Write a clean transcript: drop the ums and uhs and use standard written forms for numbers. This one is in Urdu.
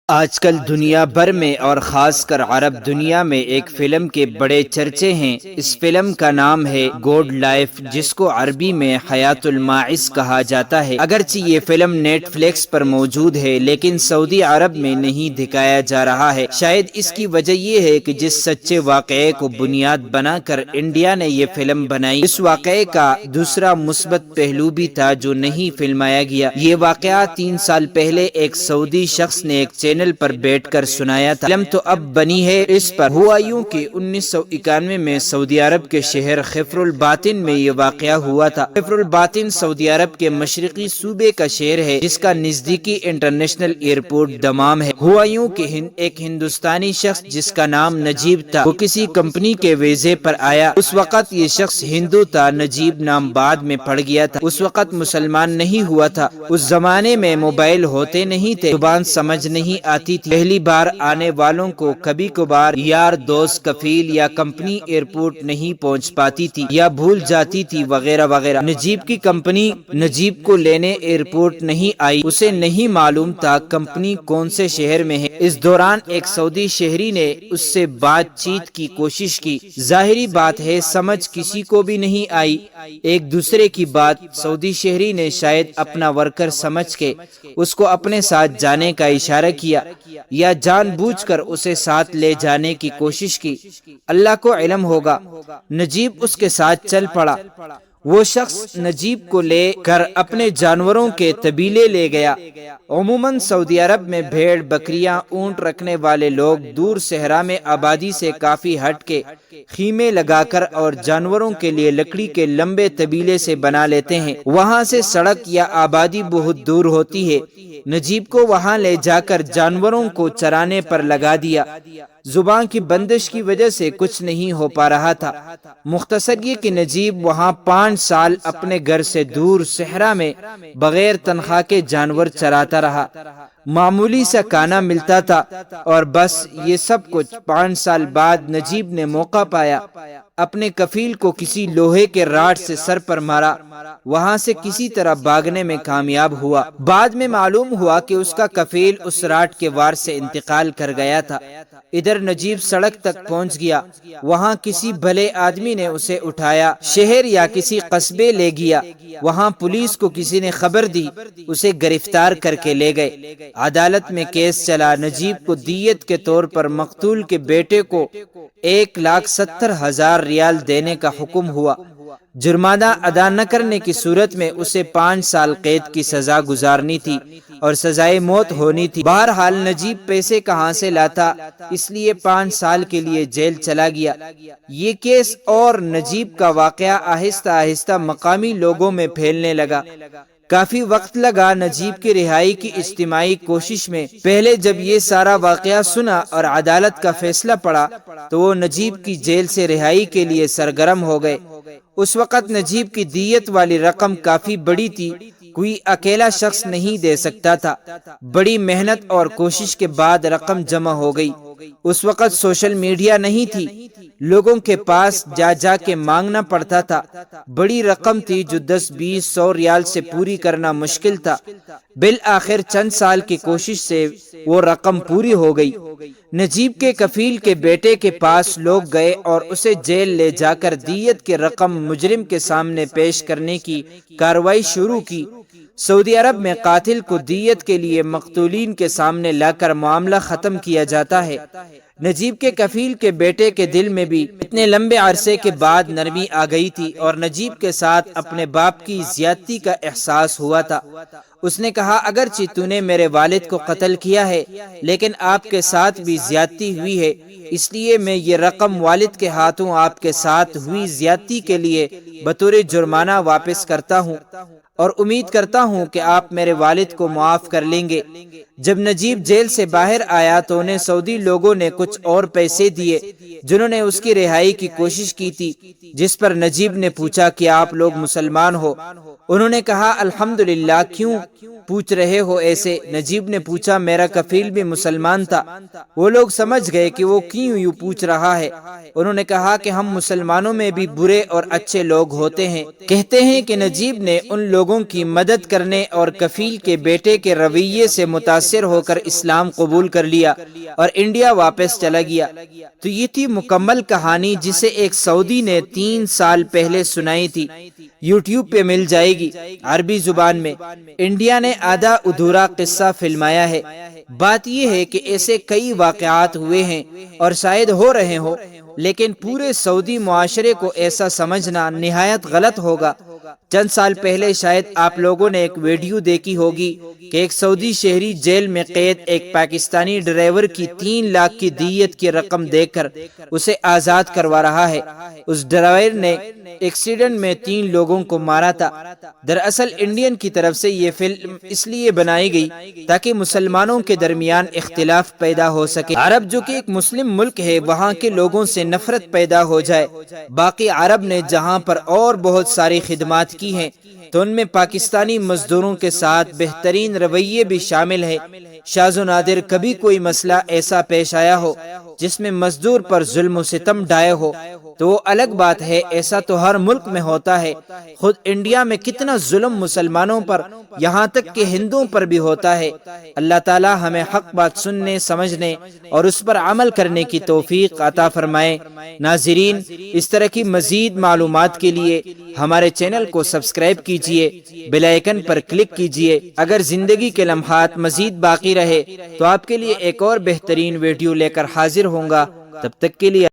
آج کل دنیا بھر میں اور خاص کر عرب دنیا میں ایک فلم کے بڑے چرچے ہیں۔ اس فلم کا نام ہے گوڈ لائف، جس کو عربی میں حیات الماعز کہا جاتا ہے۔ اگرچہ یہ فلم نیٹ فلکس پر موجود ہے لیکن سعودی عرب میں نہیں دکھایا جا رہا ہے۔ شاید اس کی وجہ یہ ہے کہ جس سچے واقعے کو بنیاد بنا کر انڈیا نے یہ فلم بنائی، اس واقعے کا دوسرا مثبت پہلو بھی تھا جو نہیں فلمایا گیا۔ یہ واقعہ 3 سال پہلے ایک سعودی شخص نے ایک چینل پر بیٹھ کر سنایا تھا۔ فلم تو اب بنی ہے۔ اس پر ہوا یوں کہ 1991 میں سعودی عرب کے شہر خفر الباطن میں یہ واقعہ ہوا تھا۔ خفر الباطن سعودی عرب کے مشرقی صوبے کا شہر ہے جس کا نزدیکی انٹرنیشنل ایئرپورٹ دمام ہے۔ ہوا یوں کہ ایک ہندوستانی شخص جس کا نام نجیب تھا، وہ کسی کمپنی کے ویزے پر آیا۔ اس وقت یہ شخص ہندو تھا۔ نجیب نام بعد میں پڑ گیا تھا۔ اس وقت مسلمان نہیں ہوا تھا۔ اس زمانے میں موبائل ہوتے نہیں تھے، زبان سمجھ نہیں آتی تھی۔ پہلی بار آنے والوں کو کبھی کبھار یار دوست کفیل یا کمپنی ایئرپورٹ نہیں پہنچ پاتی تھی یا بھول جاتی تھی وغیرہ وغیرہ۔ نجیب کی کمپنی نجیب کو لینے ایئرپورٹ نہیں آئی۔ اسے نہیں معلوم تھا کمپنی کون سے شہر میں ہے۔ اس دوران ایک سعودی شہری نے اس سے بات چیت کی کوشش کی۔ ظاہری بات ہے سمجھ کسی کو بھی نہیں آئی ایک دوسرے کی بات۔ سعودی شہری نے شاید اپنا ورکر سمجھ کے اس کو اپنے ساتھ جانے کا اشارہ کیا یا جان بوجھ کر اسے ساتھ لے جانے کی کوشش کی۔ اللہ کو علم ہوگا۔ نجیب اس کے ساتھ چل پڑا۔ وہ شخص نجیب کو لے کر اپنے جانوروں کے طبیلے لے گیا۔ عموماً سعودی عرب میں بھیڑ بکریاں اونٹ رکھنے والے لوگ دور صحرا میں آبادی سے کافی ہٹ کے خیمے لگا کر اور جانوروں کے لیے لکڑی کے لمبے طبیلے سے بنا لیتے ہیں۔ وہاں سے سڑک یا آبادی بہت دور ہوتی ہے۔ نجیب کو وہاں لے جا کر جانوروں کو چرانے پر لگا دیا۔ زبان کی بندش کی وجہ سے کچھ نہیں ہو پا رہا تھا۔ مختصر یہ کہ نجیب وہاں 5 سال اپنے گھر سے دور صحرا میں بغیر تنخواہ کے جانور چراتا رہا۔ معمولی سا کھانا ملتا تھا اور بس یہ سب کچھ۔ 5 سال بعد نجیب نے موقع پایا، اپنے کفیل کو کسی لوہے کے راڈ سے سر پر مارا۔ وہاں سے کسی طرح بھاگنے میں کامیاب ہوا۔ بعد میں معلوم ہوا کہ اس کا کفیل اس راڈ کے وار سے انتقال کر گیا تھا۔ ادھر نجیب سڑک تک پہنچ گیا۔ وہاں کسی بھلے آدمی نے اسے اٹھایا، شہر یا کسی قصبے لے گیا۔ وہاں پولیس کو کسی نے خبر دی، اسے گرفتار کر کے لے گئے۔ عدالت میں کیس چلا۔ نجیب کو دیت کے طور پر مقتول کے بیٹے کو 1,70,000 ریال دینے کا حکم ہوا۔ جرمانہ ادا نہ کرنے کی صورت میں اسے 5 سال قید کی سزا گزارنی تھی اور سزائے موت ہونی تھی۔ بہرحال نجیب پیسے کہاں سے لاتا، اس لیے 5 سال کے لیے جیل چلا گیا۔ یہ کیس اور نجیب کا واقعہ آہستہ آہستہ مقامی لوگوں میں پھیلنے لگا۔ کافی وقت لگا نجیب کی رہائی کی اجتماعی کوشش میں۔ پہلے جب یہ سارا واقعہ سنا اور عدالت کا فیصلہ پڑا تو وہ نجیب کی جیل سے رہائی کے لیے سرگرم ہو گئے۔ اس وقت نجیب کی دیت والی رقم کافی بڑی تھی، کوئی اکیلا شخص نہیں دے سکتا تھا۔ بڑی محنت اور کوشش کے بعد رقم جمع ہو گئی۔ اس وقت سوشل میڈیا نہیں تھی، لوگوں کے پاس جا جا کے مانگنا پڑتا تھا۔ بڑی رقم تھی جو 10-20-100 ریال سے پوری کرنا مشکل تھا۔ بالآخر چند سال کی کوشش سے وہ رقم پوری ہو گئی۔ نجیب کے کفیل کے بیٹے کے پاس لوگ گئے اور اسے جیل لے جا کر دیت کی رقم مجرم کے سامنے پیش کرنے کی کارروائی شروع کی۔ سعودی عرب میں قاتل کو دیت کے لیے مقتولین کے سامنے لا کر معاملہ ختم کیا جاتا ہے۔ نجیب کے کفیل کے بیٹے کے دل میں بھی اتنے لمبے عرصے کے بعد نرمی آ گئی تھی اور نجیب کے ساتھ اپنے باپ کی زیادتی کا احساس ہوا تھا۔ اس نے کہا اگرچہ تو نے میرے والد کو قتل کیا ہے لیکن آپ کے ساتھ بھی زیادتی ہوئی ہے، اس لیے میں یہ رقم والد کے ہاتھوں آپ کے ساتھ ہوئی زیادتی کے لیے بطور جرمانہ واپس کرتا ہوں اور امید کرتا ہوں کہ آپ میرے والد کو معاف کر لیں گے۔ جب نجیب جیل سے باہر آیا تو انہیں سعودی لوگوں نے کچھ اور پیسے دیے جنہوں نے اس کی رہائی کی کوشش کی تھی۔ جس پر نجیب نے پوچھا کہ آپ لوگ مسلمان ہو؟ انہوں نے کہا الحمدللہ۔ کیوں؟ پوچھ رہے ہو ایسے؟ نجیب نے پوچھا میرا کفیل بھی مسلمان تھا۔ وہ لوگ سمجھ گئے کہ وہ کیوں یوں پوچھ رہا ہے۔ انہوں نے کہا کہ ہم مسلمانوں میں بھی برے اور اچھے لوگ ہوتے ہیں۔ کہتے ہیں کہ نجیب نے ان لوگوں کی مدد کرنے اور کفیل کے بیٹے کے رویے سے متاثر ہو کر اسلام قبول کر لیا اور انڈیا واپس چلا گیا۔ تو یہ تھی مکمل کہانی جسے ایک سعودی نے 3 سال پہلے سنائی تھی۔ یوٹیوب پہ مل جائے گی عربی زبان میں۔ انڈیا نے آدھا ادھورا قصہ فلمایا ہے۔ بات یہ ہے کہ ایسے کئی واقعات ہوئے ہیں اور شاید ہو رہے ہوں، لیکن پورے سعودی معاشرے کو ایسا سمجھنا نہایت غلط ہوگا۔ چند سال پہلے شاید آپ لوگوں نے ایک ویڈیو دیکھی ہوگی کہ ایک سعودی شہری جیل میں قید ایک پاکستانی ڈرائیور کی 3 لاکھ کی دیت کی رقم دے کر اسے آزاد کروا رہا ہے۔ اس ڈرائیور نے ایکسیڈنٹ میں 3 لوگوں کو مارا تھا۔ دراصل انڈین کی طرف سے یہ فلم اس لیے بنائی گئی تاکہ مسلمانوں کے درمیان اختلاف پیدا ہو سکے۔ عرب جو کہ ایک مسلم ملک ہے، وہاں کے لوگوں سے نفرت پیدا ہو جائے۔ باقی عرب نے جہاں پر اور بہت ساری خدمات کی ہیں تو ان میں پاکستانی مزدوروں کے ساتھ بہترین رویے بھی شامل ہے۔ شاذ و نادر کبھی کوئی مسئلہ ایسا پیش آیا ہو جس میں مزدور پر ظلم و ستم ڈھائے ہو تو وہ الگ بات ہے، ایسا تو ہر ملک میں ہوتا ہے۔ خود انڈیا میں کتنا ظلم مسلمانوں پر، یہاں تک کہ ہندوؤں پر بھی ہوتا ہے۔ اللہ تعالی ہمیں حق بات سننے، سمجھنے اور اس پر عمل کرنے کی توفیق عطا فرمائے۔ ناظرین، اس طرح کی مزید معلومات کے لیے ہمارے چینل کو سبسکرائب کیجئے، بیل آئیکن پر کلک کیجئے۔ اگر زندگی کے لمحات مزید باقی رہے تو آپ کے لیے ایک اور بہترین ویڈیو لے کر حاضر ہوں گا۔ تب تک کے لیے